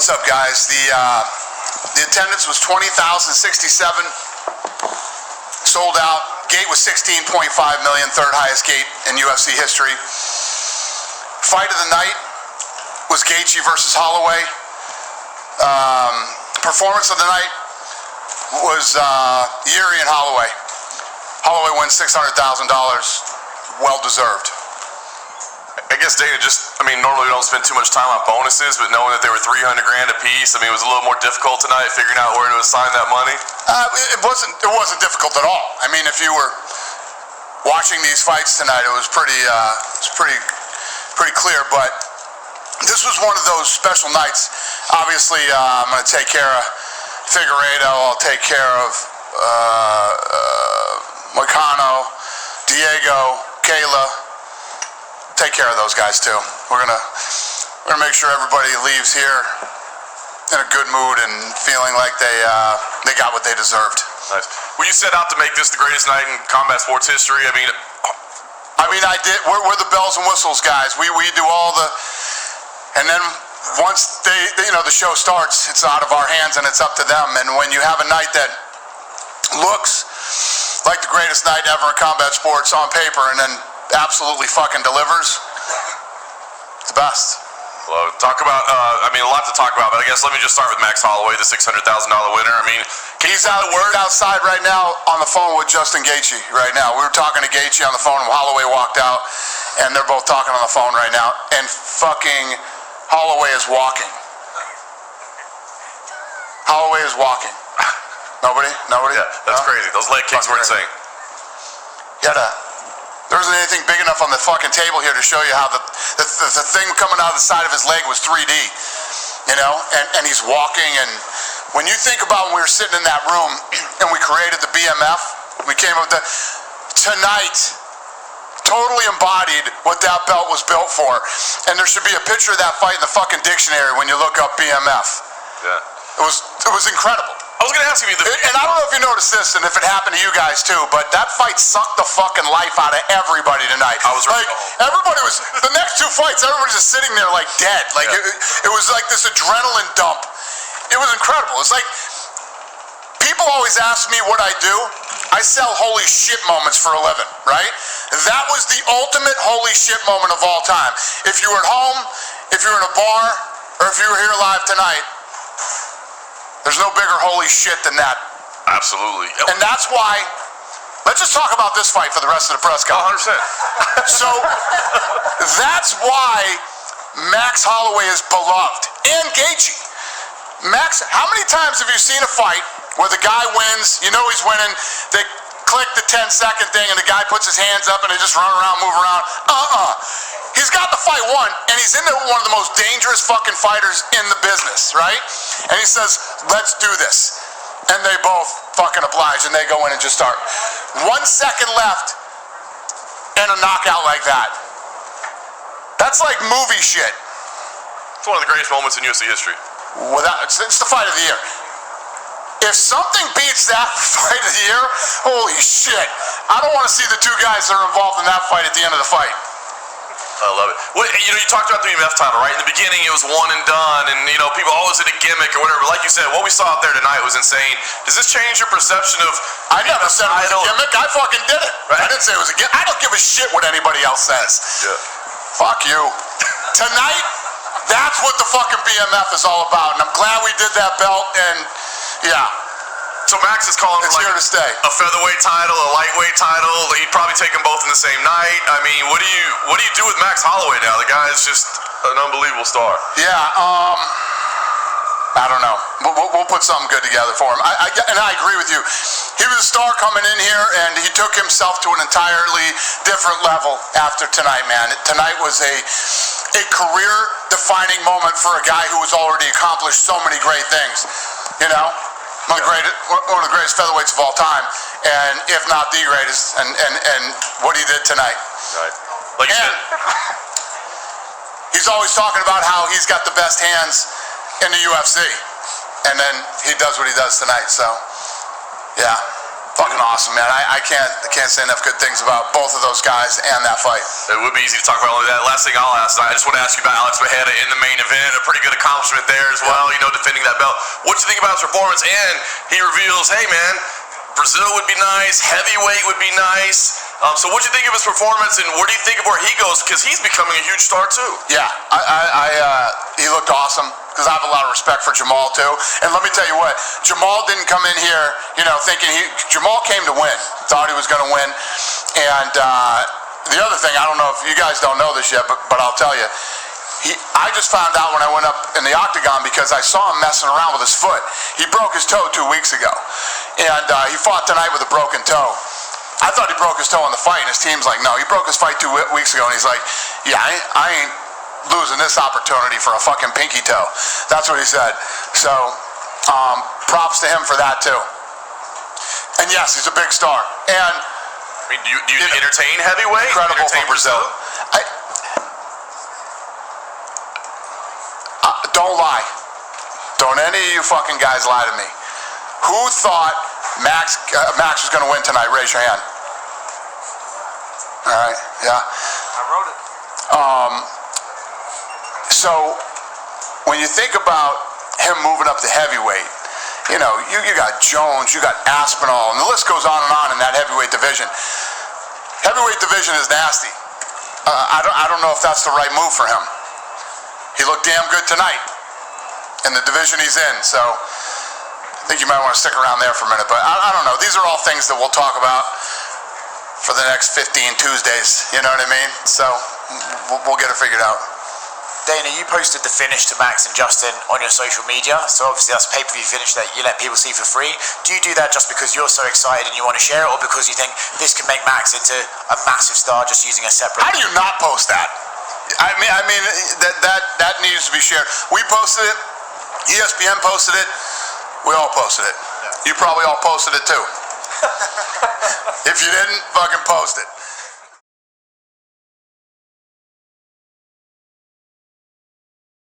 What's up, guys? The attendance was 20,067. Sold out. Gate was 16.5 million, third highest gate in UFC history. Fight of the night was Gaethje versus Holloway. Performance of the night was Yuri and Holloway. Holloway wins $600,000. Well deserved. I guess, Dana, normally we don't spend too much time on bonuses, but knowing that they were $300,000 a piece, it was a little more difficult tonight figuring out where to assign that money. It wasn't difficult at all. If you were watching these fights tonight, it was pretty clear. But this was one of those special nights. Obviously, I'm going to take care of Figueiredo. I'll take care of Moicano, Diego, Kayla. Take care of those guys too. We're gonna make sure everybody leaves here in a good mood and feeling like they got what they deserved. Nice. Well, you set out to make this the greatest night in combat sports history. I did. We're the bells and whistles guys. We do all the, and then once the show starts, it's out of our hands and it's up to them. And when you have a night that looks like the greatest night ever in combat sports on paper, and then absolutely fucking delivers, it's the best. Well, talk about, a lot to talk about, but I guess let me just start with Max Holloway, the $600,000 winner. He's outside right now on the phone with Justin Gaethje right now. We were talking to Gaethje on the phone when Holloway walked out, and they're both talking on the phone right now, and fucking Holloway is walking. Holloway is walking. Nobody? Yeah, that's crazy. Those leg kicks were insane. There wasn't anything big enough on the fucking table here to show you how the thing coming out of the side of his leg was 3D, and he's walking. And when you think about when we were sitting in that room and we created the BMF, we came up with tonight totally embodied what that belt was built for. And there should be a picture of that fight in the fucking dictionary when you look up BMF. Yeah. It was incredible. I was going to ask you, and I don't know if you noticed this, and if it happened to you guys too, but that fight sucked the fucking life out of everybody tonight. I was like, everybody was, the next two fights, everybody's just sitting there like dead. Like, it was like this adrenaline dump. It was incredible. It's like, people always ask me what I do. I sell holy shit moments for a living, right? That was the ultimate holy shit moment of all time. If you were at home, if you were in a bar, or if you were here live tonight, there's no bigger holy shit than that. Absolutely. And that's why, let's just talk about this fight for the rest of the press conference. 100%. So, that's why Max Holloway is beloved. And Gaethje. Max, how many times have you seen a fight where the guy wins, you know he's winning, they click the 10-second thing and the guy puts his hands up and they just run around, move around? He's got the fight won, and he's in there with one of the most dangerous fucking fighters in the business, right? And he says, let's do this. And they both fucking oblige, and they go in and just start. 1 second left, and a knockout like that. That's like movie shit. It's one of the greatest moments in UFC history. It's the fight of the year. If something beats that fight of the year, holy shit. I don't want to see the two guys that are involved in that fight at the end of the fight. I love it. Well, you talked about the BMF title, right? In the beginning, it was one and done, and people always did a gimmick or whatever. Like you said, what we saw out there tonight was insane. Does this change your perception of? I never said it was a gimmick. I fucking did it. Right? I didn't say it was a gimmick. I don't give a shit what anybody else says. Yeah. Fuck you. Tonight, that's what the fucking BMF is all about, and I'm glad we did that belt. And yeah. So Max is calling it's for here to stay. A featherweight title, a lightweight title. He'd probably take them both in the same night. What do you do with Max Holloway now? The guy is just an unbelievable star. Yeah, I don't know. We'll put something good together for him. And I agree with you. He was a star coming in here, and he took himself to an entirely different level after tonight, man. Tonight was a career-defining moment for a guy who has already accomplished so many great things. One of the greatest featherweights of all time, and if not the greatest, and what he did tonight. Right. Like you said. He's always talking about how he's got the best hands in the UFC, and then he does what he does tonight. So, yeah, Fucking awesome, man. I can't say enough good things about both of those guys and that fight. It would be easy to talk about only that. Last thing I'll ask, I just want to ask you about Alex Mejia in the main event. A pretty good accomplishment there as well, you know, defending that belt. What do you think about his performance? And he reveals, hey, man, Brazil would be nice, heavyweight would be nice. So what do you think of his performance, and where do you think of where he goes? Because he's becoming a huge star too. Yeah, he looked awesome, because I have a lot of respect for Jamahal too. And let me tell you what, Jamahal didn't come in here, you know, thinking Jamahal came to win, thought he was going to win. And the other thing, I don't know if you guys don't know this yet, but I'll tell you, I just found out when I went up in the octagon because I saw him messing around with his foot. He broke his toe 2 weeks ago, and he fought tonight with a broken toe. I thought he broke his toe in the fight, and his team's like, no, he broke his fight 2 weeks ago, and he's like, yeah, I ain't losing this opportunity for a fucking pinky toe. That's what he said. So, props to him for that too. And yes, he's a big star. And I mean, do you entertain heavyweight? Incredible for Brazil. Don't lie. Don't any of you fucking guys lie to me. Who thought Max was going to win tonight? Raise your hand. All right, yeah. I wrote it. So when you think about him moving up to heavyweight, you know, you got Jones, you got Aspinall, and the list goes on in that heavyweight division. Heavyweight division is nasty. I don't know if that's the right move for him. He looked damn good tonight in the division he's in, so I think you might want to stick around there for a minute. But I don't know. These are all things that we'll talk about for the next 15 Tuesdays. You know what I mean? So we'll get it figured out. Dana, you posted the finish to Max and Justin on your social media, so obviously that's a pay-per-view finish that you let people see for free. Do you do that just because you're so excited and you want to share it, or because you think this can make Max into a massive star just using a separate... How do you not post that? I mean that needs to be shared. We posted it. ESPN posted it. We all posted it. Yeah. You probably all posted it too. If you didn't, fucking post it.